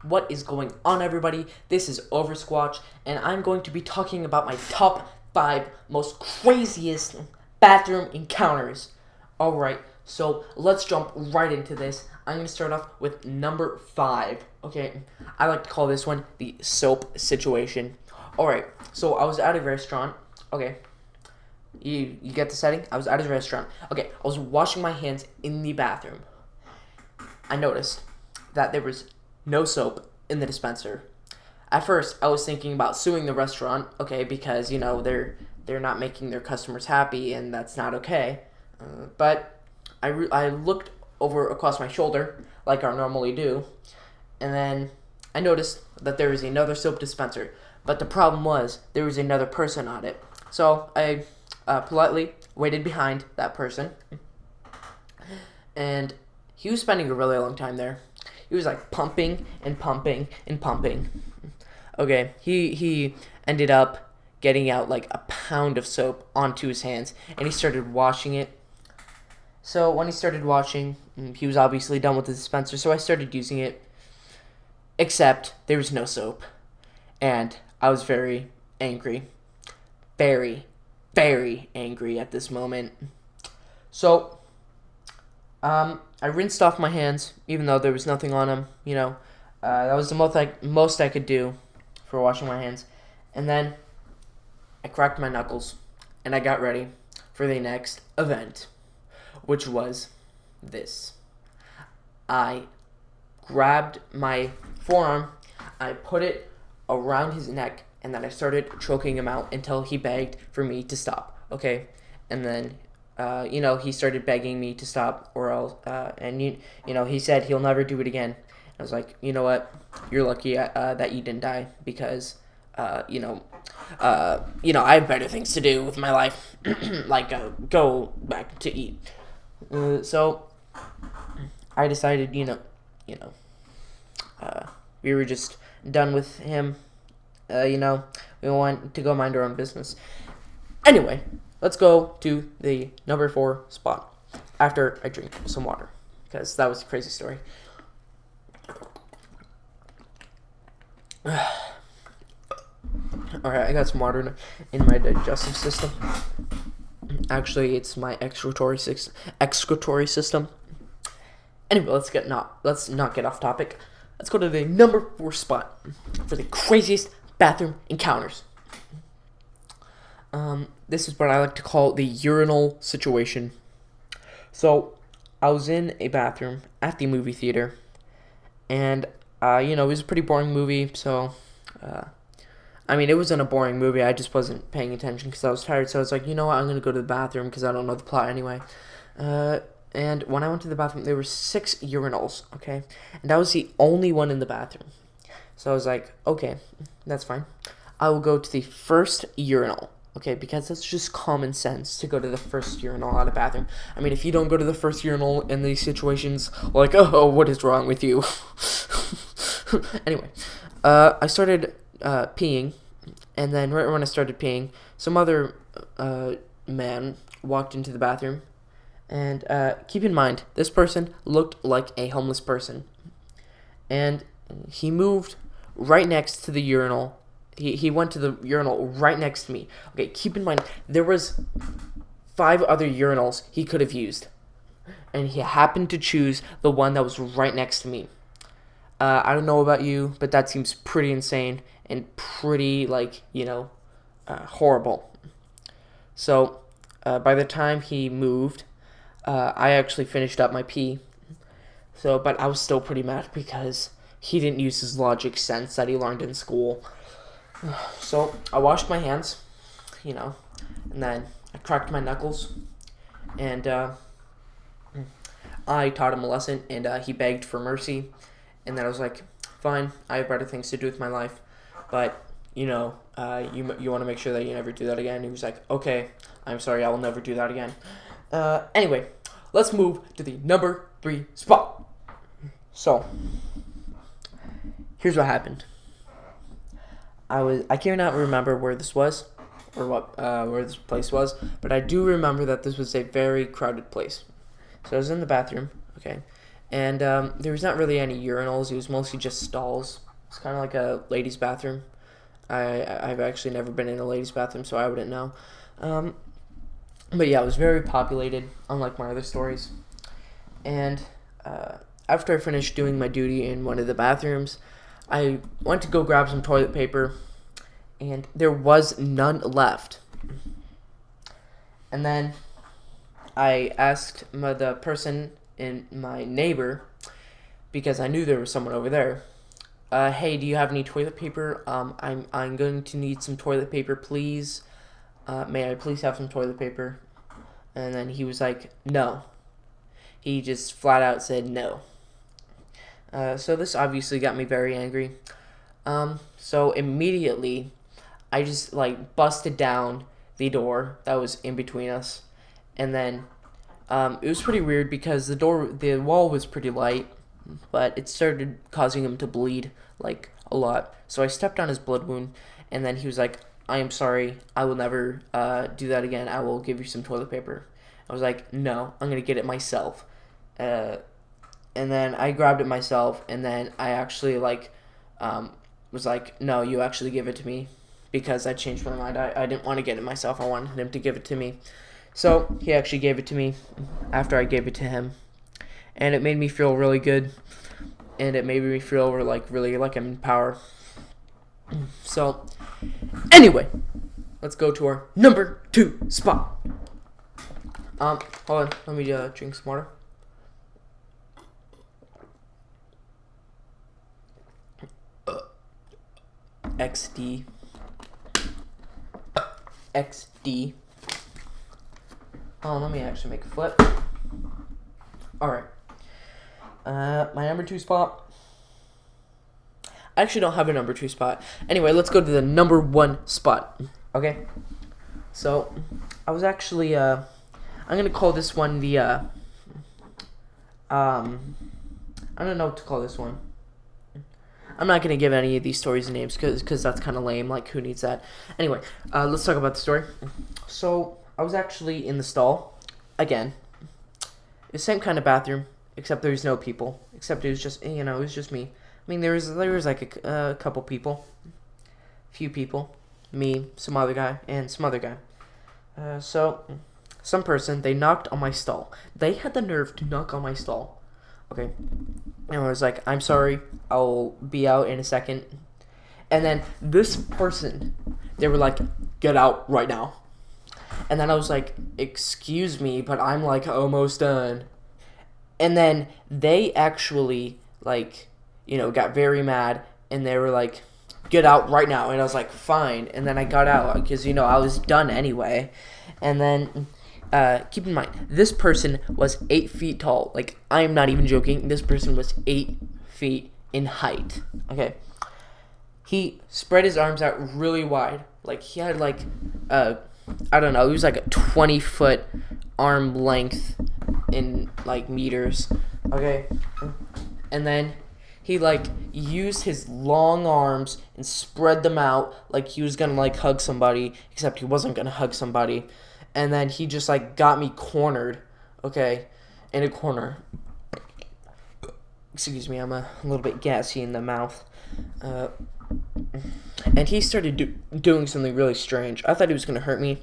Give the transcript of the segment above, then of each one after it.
What is going on, everybody? This is Oversquatch, and I'm going to be talking about my top 5 most craziest bathroom encounters. Alright, so let's jump right into this. I'm going to start off with number 5. Okay, I like to call this one the soap situation. Alright, so I was at a restaurant. Okay, you get the setting? I was at a restaurant. Okay, I was washing my hands in the bathroom. I noticed that there was no soap in the dispenser. At first, I was thinking about suing the restaurant, okay, because they're not making their customers happy, and that's not okay. But I looked over across my shoulder like I normally do, and then I noticed that there was another soap dispenser. But the problem was there was another person on it, so I politely waited behind that person, and he was spending a really long time there. He was like pumping and pumping and pumping. Okay, he ended up getting out like a pound of soap onto his hands, and he started washing it. So when he started washing, he was obviously done with the dispenser, so I started using it. Except there was no soap, and I was very angry. Very, very angry at this moment. So I rinsed off my hands, even though there was nothing on them. That was the most I could do for washing my hands. And then I cracked my knuckles, and I got ready for the next event, which was this. I grabbed my forearm, I put it around his neck, and then I started choking him out until he begged for me to stop. Okay, and then he started begging me to stop, or else, he said he'll never do it again. I was like, you know what? You're lucky that you didn't die, because, I have better things to do with my life, like go back to eat. So I decided, we were just done with him. We want to go mind our own business. Anyway, let's go to the number 4 spot after I drink some water, because that was a crazy story. Alright, I got some water in my digestive system. Actually, it's my excretory system. Anyway, let's not get off topic. Let's go to the number 4 spot for the craziest bathroom encounters. This is what I like to call the urinal situation. So, I was in a bathroom at the movie theater, and it was a pretty boring movie. So, it wasn't a boring movie. I just wasn't paying attention because I was tired. So I was like, you know what? I'm gonna go to the bathroom because I don't know the plot anyway. And when I went to the bathroom, there were 6 urinals. Okay, and I was the only one in the bathroom. So I was like, okay, that's fine. I will go to the first urinal. Okay, because that's just common sense to go to the first urinal at a bathroom. If you don't go to the first urinal in these situations, like, oh, what is wrong with you? Anyway, I started peeing, and then right when I started peeing, some other man walked into the bathroom. And keep in mind, this person looked like a homeless person. And he moved right next to the urinal. He went to the urinal right next to me. Okay, keep in mind, there was 5 other urinals he could have used, and he happened to choose the one that was right next to me. I don't know about you, but that seems pretty insane and pretty, horrible. So, by the time he moved, I actually finished up my pee. But I was still pretty mad because he didn't use his logic sense that he learned in school. So I washed my hands, and then I cracked my knuckles, and I taught him a lesson, and he begged for mercy, and then I was like, fine, I have better things to do with my life, but, you want to make sure that you never do that again. He was like, okay, I'm sorry, I will never do that again. Anyway, let's move to the number 3 spot. So, here's what happened. I cannot remember where this was, or where this place was, but I do remember that this was a very crowded place. So I was in the bathroom, okay, And there was not really any urinals. It was mostly just stalls. It's kind of like a ladies' bathroom. I've actually never been in a ladies' bathroom, so I wouldn't know. Um, but yeah, it was very populated, unlike my other stories. And after I finished doing my duty in one of the bathrooms, I went to go grab some toilet paper, and there was none left. And then I asked the person in my neighbor, because I knew there was someone over there. Hey, do you have any toilet paper? I'm going to need some toilet paper, please. May I please have some toilet paper? And then he was like, no. He just flat out said no. So this obviously got me very angry. So immediately, I just like busted down the door that was in between us, and then it was pretty weird because the wall was pretty light, but it started causing him to bleed like a lot. So I stepped on his blood wound, and then he was like, I am sorry, I will never do that again. I will give you some toilet paper. I was like, no, I'm gonna get it myself. And then I grabbed it myself, and then I actually was like, no, you actually give it to me, because I changed my mind. I didn't want to get it myself. I wanted him to give it to me. So he actually gave it to me after I gave it to him, and it made me feel really good, and it made me feel really like I'm in power. So anyway, let's go to our number 2 spot. Hold on, let me drink some water. XD. Oh, let me actually make a flip. Alright. My number 2 spot. I actually don't have a number 2 spot. Anyway, let's go to the number 1 spot. Okay? So, I was actually, I'm gonna call this one the, I don't know what to call this one. I'm not going to give any of these stories names because that's kind of lame. Like, who needs that? Anyway, let's talk about the story. So, I was actually in the stall. Again. The same kind of bathroom, except there was no people. Except it was just, it was just me. I mean, there was like a couple people. Few people. Me, some other guy, and some other guy. So, some person, they knocked on my stall. They had the nerve to knock on my stall. Okay. And I was like, I'm sorry, I'll be out in a second. And then this person, they were like, get out right now. And then I was like, excuse me, but I'm like almost done. And then they actually got very mad, and they were like, get out right now. And I was like, fine. And then I got out because, I was done anyway. And then keep in mind, this person was 8 feet tall. Like, I am not even joking. This person was 8 feet in height. Okay. He spread his arms out really wide. Like, he had I don't know, it was like a 20-foot arm length in meters. Okay. And then he used his long arms and spread them out like he was gonna hug somebody, except he wasn't gonna hug somebody. And then he just got me cornered, okay, in a corner. Excuse me, I'm a little bit gassy in the mouth. And he started doing something really strange. I thought he was going to hurt me,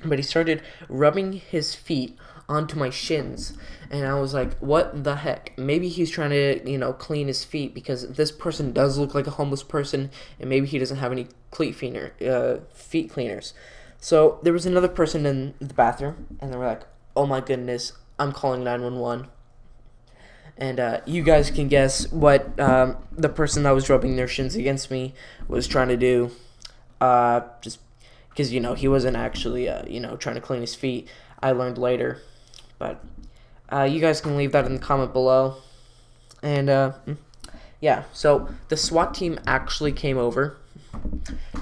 but he started rubbing his feet onto my shins. And I was like, what the heck? Maybe he's trying to, clean his feet, because this person does look like a homeless person, and maybe he doesn't have any feet cleaners. So there was another person in the bathroom, and they were like, oh my goodness, I'm calling 911. And you guys can guess what the person that was rubbing their shins against me was trying to do. Just because, he wasn't actually, trying to clean his feet. I learned later. But you guys can leave that in the comment below. And, yeah, so the SWAT team actually came over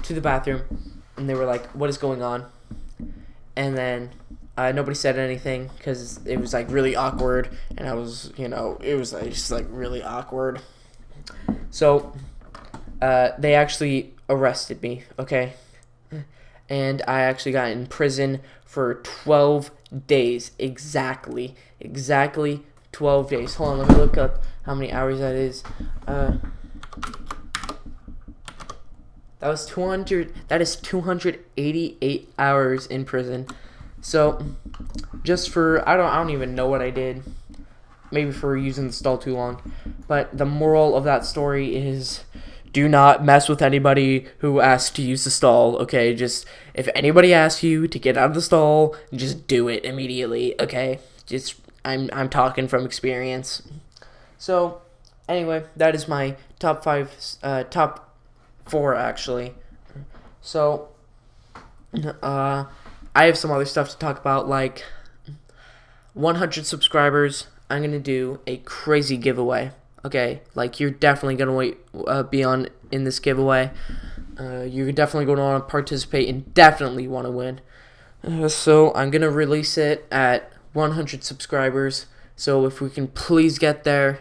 to the bathroom. And they were like, what is going on? And then nobody said anything because it was really awkward. And I was, it was just really awkward. So they actually arrested me, okay? And I actually got in prison for 12 days. Exactly 12 days. Hold on, let me look up how many hours that is. That was 200. That is 288 hours in prison. So, just for I don't even know what I did. Maybe for using the stall too long. But the moral of that story is, do not mess with anybody who asks to use the stall. Okay, just if anybody asks you to get out of the stall, just do it immediately. Okay, just I'm talking from experience. So, anyway, that is my top 4 actually. So, I have some other stuff to talk about, like 100 subscribers. I'm gonna do a crazy giveaway. Okay, like you're definitely gonna be on in this giveaway. You're definitely gonna want to participate and definitely want to win. So I'm gonna release it at 100 subscribers. So if we can please get there,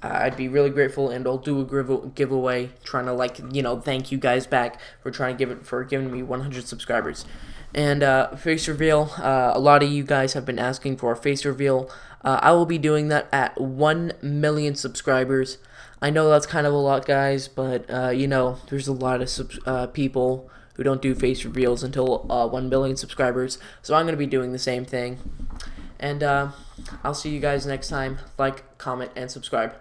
I'd be really grateful, and I'll do a giveaway trying to thank you guys back for giving me 100 subscribers. And face reveal, a lot of you guys have been asking for a face reveal. I will be doing that at 1 million subscribers. I know that's kind of a lot, guys, but there's a lot of people who don't do face reveals until 1 million subscribers. So I'm going to be doing the same thing. And I'll see you guys next time. Like, comment, and subscribe.